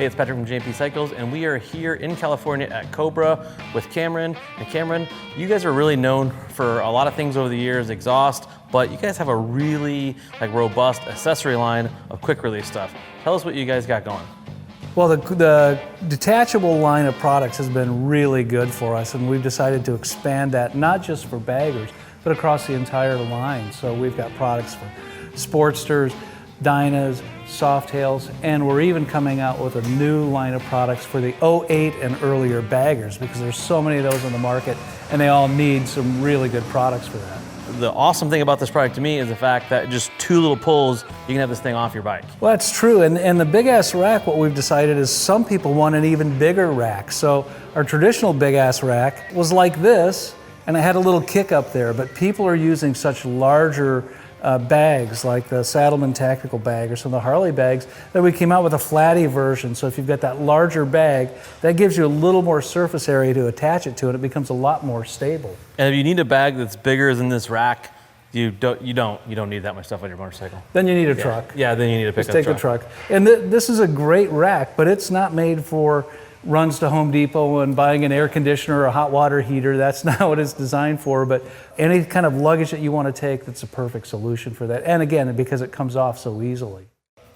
Hey, it's Patrick from JP Cycles, and we are here in California at Cobra with Cameron. And Cameron, you guys are really known for a lot of things over the years, exhaust, but you guys have a really robust accessory line of quick release stuff. Tell us what you guys got going. Well, the detachable line of products has been really good for us, and we've decided to expand that not just for baggers, but across the entire line. So we've got products for Sportsters, Dynas, Softails, and we're even coming out with a new line of products for the 08 and earlier baggers, because there's so many of those on the market and they all need some really good products for that. The awesome thing about this product to me is the fact that just two little pulls, you can have this thing off your bike. Well, that's true, and the big ass rack, what we've decided is some people want an even bigger rack. So our traditional big ass rack was like this, and it had a little kick up there, but people are using such larger bags like the Saddleman Tactical bag or some of the Harley bags that we came out with a flatty version. So if you've got that larger bag, that gives you a little more surface area to attach it to, and it becomes a lot more stable. And if you need a bag that's bigger than this rack, you don't need that much stuff on your motorcycle. Then you need a truck. Yeah, then you need a pickup truck. Take a truck. And this is a great rack, but it's not made for runs to Home Depot and buying an air conditioner or a hot water heater. That's not what it's designed for, but any kind of luggage that you want to take, that's a perfect solution for that. And again, because it comes off so easily.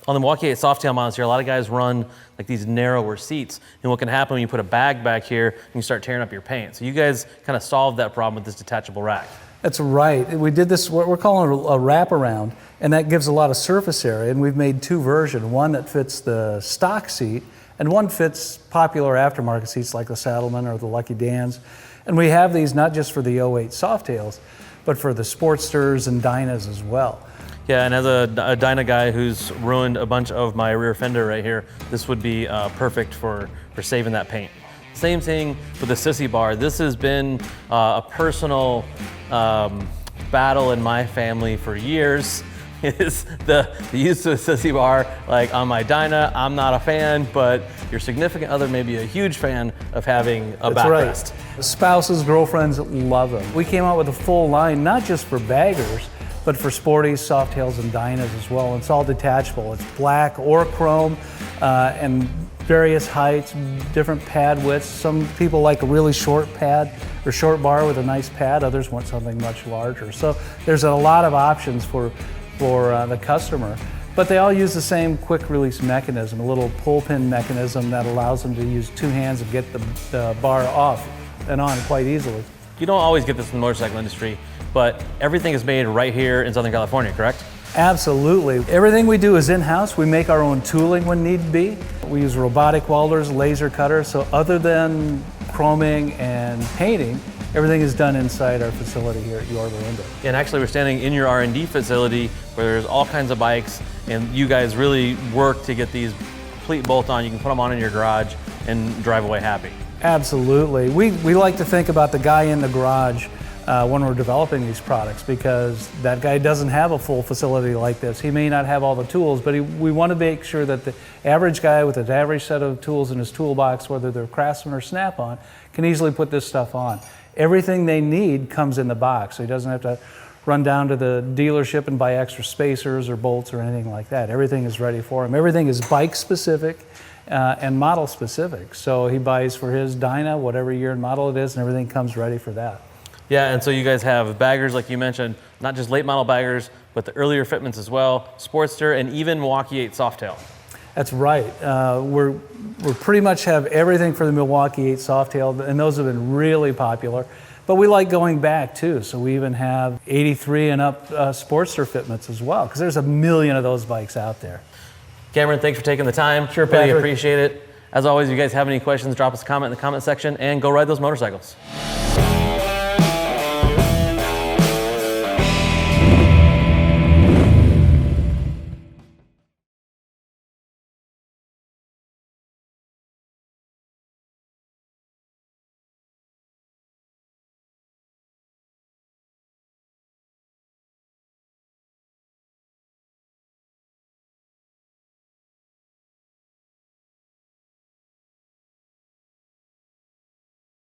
On the Milwaukee 8 Softail models here, a lot of guys run like these narrower seats, and what can happen when you put a bag back here, you start tearing up your paint. So you guys kind of solved that problem with this detachable rack. That's right. We did this, what we're calling a wraparound, and that gives a lot of surface area, and we've made two versions, one that fits the stock seat, and one fits popular aftermarket seats like the Saddleman or the Lucky Dans. And we have these not just for the 08 Softails, but for the Sportsters and Dynas as well. Yeah, and as a Dyna guy who's ruined a bunch of my rear fender right here, this would be perfect for saving that paint. Same thing with the Sissy Bar. This has been a personal battle in my family for years. Is the use of a Sissy Bar. Like on my Dyna, I'm not a fan, but your significant other may be a huge fan of having a backrest. Right. Spouses, girlfriends love them. We came out with a full line, not just for baggers, but for sporties, Softails, and Dynas as well. It's all detachable. It's black or chrome, and various heights, different pad widths. Some people like a really short pad or short bar with a nice pad. Others want something much larger. So there's a lot of options for the customer, but they all use the same quick release mechanism, a little pull pin mechanism that allows them to use two hands and get the bar off and on quite easily. You don't always get this in the motorcycle industry, but everything is made right here in Southern California, correct? Absolutely. Everything we do is in-house. We make our own tooling when need be. We use robotic welders, laser cutters, so other than chroming and painting, everything is done inside our facility here at Yorba Linda. And actually we're standing in your R&D facility where there's all kinds of bikes, and you guys really work to get these complete bolt-on. You can put them on in your garage and drive away happy. Absolutely. We like to think about the guy in the garage when we're developing these products, because that guy doesn't have a full facility like this. He may not have all the tools, but we want to make sure that the average guy with an average set of tools in his toolbox, whether they're Craftsman or Snap-on, can easily put this stuff on. Everything they need comes in the box, so he doesn't have to run down to the dealership and buy extra spacers or bolts or anything like that. Everything is ready for him. Everything is bike specific and model specific. So he buys for his Dyna, whatever year and model it is, and everything comes ready for that. Yeah, and so you guys have baggers, like you mentioned, not just late model baggers, but the earlier fitments as well, Sportster, and even Milwaukee 8 Softail. That's right. We're pretty much have everything for the Milwaukee 8 Softail, and those have been really popular. But we like going back too, so we even have 83 and up Sportster fitments as well, because there's a million of those bikes out there. Cameron, thanks for taking the time. Sure, Patrick. Really appreciate it. As always, if you guys have any questions, drop us a comment in the comment section, and go ride those motorcycles.